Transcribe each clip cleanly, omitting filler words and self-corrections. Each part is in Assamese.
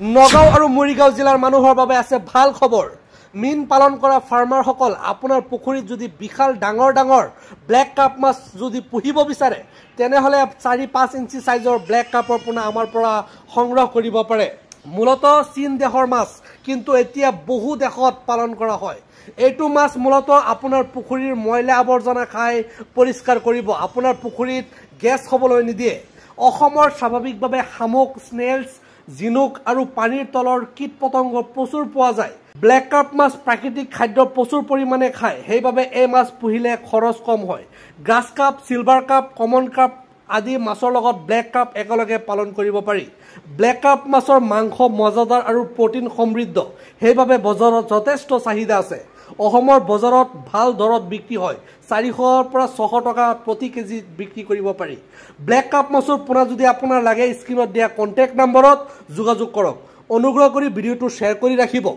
নগাঁও আৰু মৰিগাঁও জিলাৰ মানুহৰ বাবে আছে ভাল খবৰ। মীন পালন কৰা ফাৰ্মাৰসকল আপোনাৰ পুখুৰীত যদি বিশাল ডাঙৰ ডাঙৰ ব্লেক কাপ মাছ যদি পুহিব বিচাৰে তেনেহলে 4-5 ইঞ্চি সাইজৰ ব্লেক কাপৰ পোনা আমাৰ পৰা সংগ্ৰহ কৰিব পাৰে। মূলতঃ চীন দেশৰ মাছ, কিন্তু এতিয়া বহু দেশত পালন কৰা হয়। এইটো মাছ মূলতঃ আপোনাৰ পুখুৰীৰ ময়লা আৱৰ্জনা খাই পৰিষ্কাৰ কৰিব, আপোনাৰ পুখুৰীত গেছ হ'বলৈ নিদিয়ে। অসমৰ স্বাভাৱিকভাৱে শামুক, স্নেলছ, জিনুক আৰু পানীৰ তলৰ কীট পতংগ প্ৰচুৰ পোৱা যায়। ব্লেক কাপ মাছ প্ৰাকৃতিক খাদ্য প্ৰচুৰ পৰিমাণে খায়, সেইবাবে এই মাছ পুহিলে খৰচ কম হয়। Grass cup, silver cup, common cup আদি মাছৰ লগত ব্লেক কাপ একেলগে পালন কৰিব পাৰি। ব্লেক কাপ মাছৰ মাংস মজাদাৰ আৰু প্ৰটিন সমৃদ্ধ, সেইবাবে বজাৰত যথেষ্ট চাহিদা আছে। অসমৰ বজাৰত ভাল দৰত বিক্ৰী হয়, 400 পৰা 600 টকা প্ৰতি কেজি বিক্ৰী কৰিব পাৰি। ব্লেক কাপ মাছৰ পোনা যদি আপোনাৰ লাগে, স্ক্ৰীনত দিয়া কণ্টেক্ট নম্বৰত যোগাযোগ কৰক। অনুগ্ৰহ কৰি ভিডিঅ'টো শ্বেয়াৰ কৰি ৰাখিব।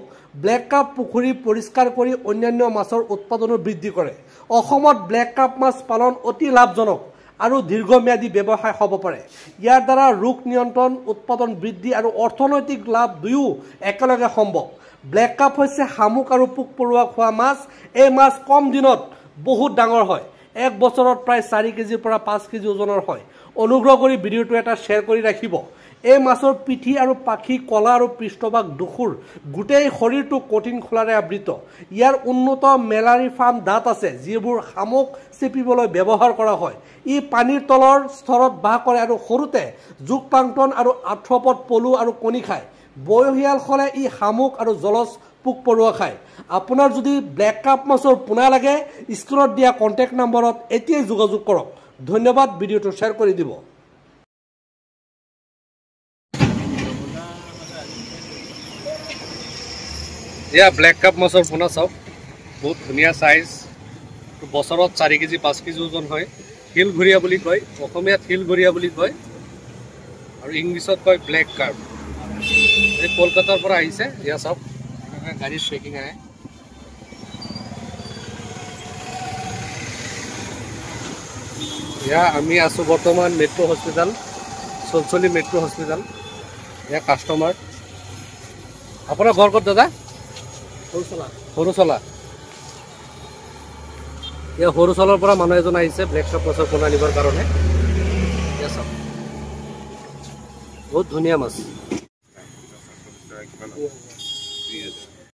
ব্লেক কাপ পুখুৰী পৰিষ্কাৰ কৰি অন্যান্য মাছৰ উৎপাদনো বৃদ্ধি কৰে। অসমত ব্লেক কাপ মাছ পালন অতি লাভজনক আৰু দীৰ্ঘম্যাদী ব্যৱসায় হ'ব পাৰে। ইয়াৰ দ্বাৰা ৰোগ নিয়ন্ত্ৰণ, উৎপাদন বৃদ্ধি আৰু অৰ্থনৈতিক লাভ দুয়ো একেলগে সম্ভৱ। ব্লেক কাপ হৈছে শামুক আৰু পোক পৰুৱা খোৱা মাছ। এই মাছ কম দিনত বহুত ডাঙৰ হয়, 1 বছৰত প্ৰায় 4 কেজিৰ পৰা 5 কেজি ওজনৰ হয়। অনুগ্ৰহ কৰি ভিডিঅ'টো এটা শ্বেয়াৰ কৰি ৰাখিব। এই মাছৰ পিঠি আৰু পাখি কলা আৰু পৃষ্ঠভাগ দুখুৰ, গোটেই শৰীৰটো কঠিন খোলাৰে আবৃত। ইয়াৰ উন্নত মেলাৰিফাৰ্ম দাঁত আছে, যিবোৰ শামুক চেপিবলৈ ব্যৱহাৰ কৰা হয়। ই পানীৰ তলৰ স্তৰত বাস কৰে আৰু সৰুতে জুকপ্লাংটন আৰু আৰ্থ্ৰপড পলু আৰু কণী খায়। বয়সীয়াল হ'লে ই শামুক আৰু জলজ পোক পৰুৱা খায়। আপোনাৰ যদি ব্লেক কাপ মাছৰ পোনা লাগে, স্ক্ৰীনত দিয়া কণ্টেক্ট নম্বৰত এতিয়াই যোগাযোগ কৰক। ধন্যবাদ। ভিডিঅ'টো শ্বেয়াৰ কৰি দিব। এয়া ব্লেক কাপ মাছৰ পোনা চাওক, বহুত ধুনীয়া সাইজ। বছৰত 4 কেজি 5 কেজি ওজন হয়। শিলঘৰীয়া বুলি কয়, অসমীয়াত শিলঘৰীয়া বুলি কয় আৰু ইংলিছত কয় ব্লেক কাপ। এই কলকাতাৰ পৰা আহিছে। এয়া চাওক, গাড়ীত পেকিং আহে। এয়া আমি আছোঁ বৰ্তমান metro' hospital, Chalchali metro' hospital. এয়া কাষ্টমাৰ। আপোনাৰ ঘৰ ক'ত দাদা? সৰুচলা। এয়া সৰুচলাৰ পৰা মানুহ এজন আহিছে ব্লেক কাপ মাছৰ পোনা নিবৰ কাৰণে। এয়া চাওক, বহুত ধুনীয়া মাছ।